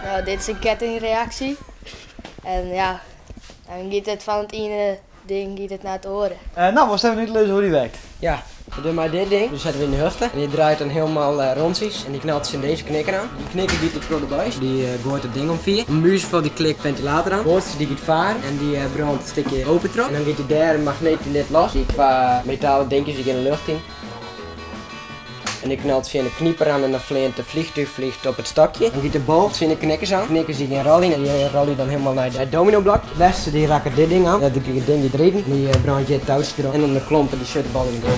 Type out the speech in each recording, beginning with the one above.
Nou, dit is een kettingreactie. En ja, dan gaat het van het ene ding gaat het naar het oren. Nou, was even niet lezen hoe die werkt. Ja, we doen maar dit ding. Dus zetten we in de hufte. En die draait dan helemaal rondjes. En die knalt ze in deze knikker aan. Die knikker die op voor de buis. Die gooit het ding om 4. Een muur die klikt ventilator aan. De boordste die gaat varen. En die brandt een stukje open trok. En dan gaat die derde magneet net los. Die qua metalen dingetjes die in de lucht in. En die knalt via een knieper aan en dan vliegt de vliegtuig op het stokje. Dan gaat de boog via de knikkers aan. De knikkers die gaan rollen en die rollen dan helemaal naar het dominoblok. De laatste die raken dit ding aan. Dat doe ik het ding die reden. Die brandt je het touwtje erop. En dan de klompen die shutterbal in de goal.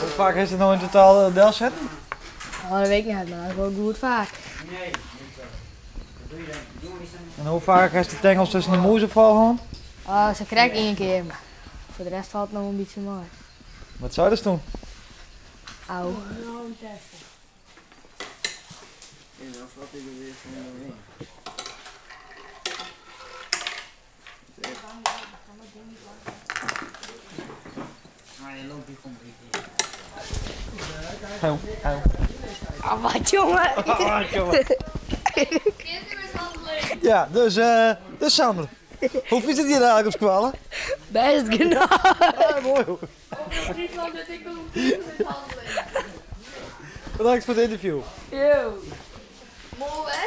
Hoe vaak is het nou in totaal del zetten? Oh, dat weet ik niet, maar dat is wel goed vaak. En hoe vaak is de tengels tussen de moezen vallen? Oh, ze krijgt één keer, maar voor de rest valt het nog een beetje mooi. Wat zou je dus doen? Auw. Oh, wat jongen! Ja, dus Sander. Hoe is het hier eigenlijk op squalen? Best genoeg! Ja, mooi hoor. Bedankt voor het interview. Yo! Mooi hè?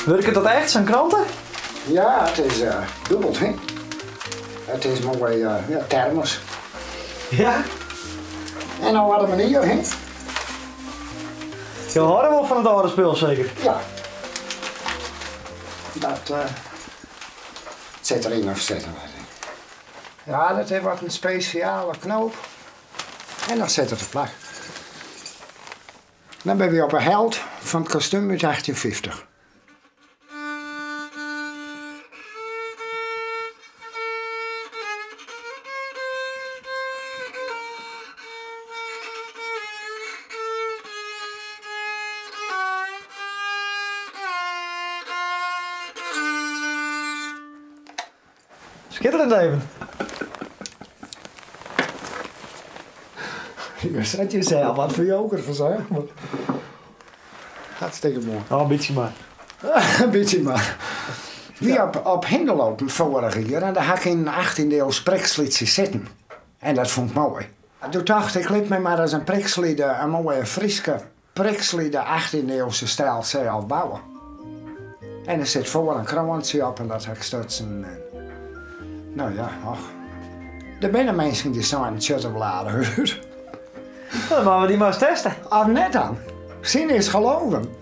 Werken dat echt, zijn kranten? Ja, het is dubbeld, hè. Het is mooi thermos. Ja? En nou hadden we hier, hè. Je hoort wel van het oude speel zeker? Ja. Dat zit erin of zitten we erin. Ja, dat heeft wat een speciale knoop. En dan zit het op plak. Dan ben je op een held van het kostuum uit 1850. Schitterend even. Je zet jezelf wat voor joker van zeg. Hartstikke mooi. Oh, een beetje maar. Een beetje maar. Wie op Hinderlopen vorige jaar en daar had ik in 18e-eeuws priksliedje zitten. En dat vond ik mooi. Toen dacht ik, liet me maar eens een prikslied, een mooie Friese prikslied 18e-eeuwse stijl zelf bouwen. En er zit voor een krantje op en dat heb ik stutsen. Nou ja, ach. Er zijn mensen die zijn shutterbladen uit. Dan maken we die maar eens testen. Of net dan. Zien is geloven.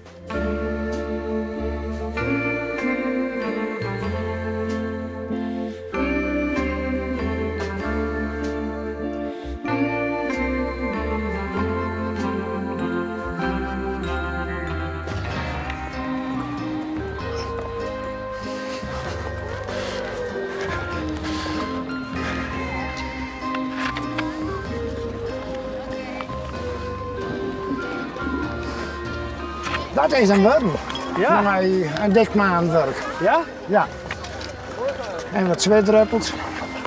Dat is een worm. Ja? Nee, een dikmaanwerk. Ja? Ja. En wat zweetdruppels.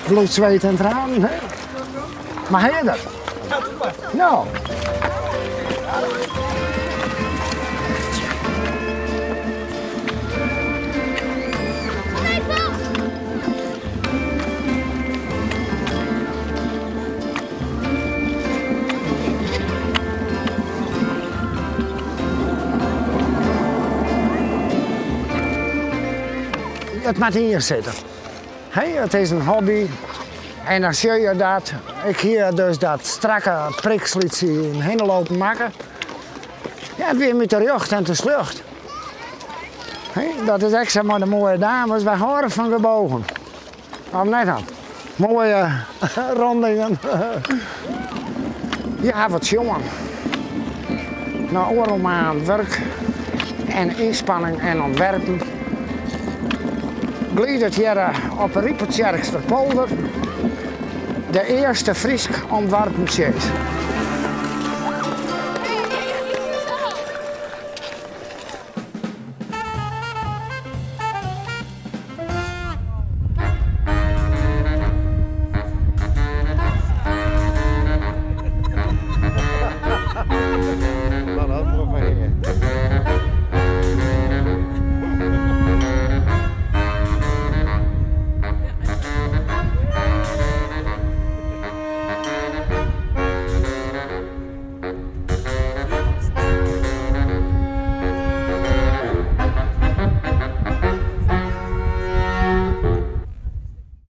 Bloed, zweet en tranen. Hè? Maar hij dat? Ja, doe maar. Nou. Het moet hier zitten. Hey, het is een hobby. En dan zie je dat ik hier dus dat strakke priksliedje in heen lopen maken. Ja, weer met de rug en de slucht. Hey, dat is echt zeg maar de mooie dames. Wij horen van gebogen. Of net aan. Mooie rondingen. Je hebt het jongen. Na oorlog werk en inspanning en ontwerpen. Gliedert hier op Riepertjerkster polder de eerste Friesk ontworpen sjees.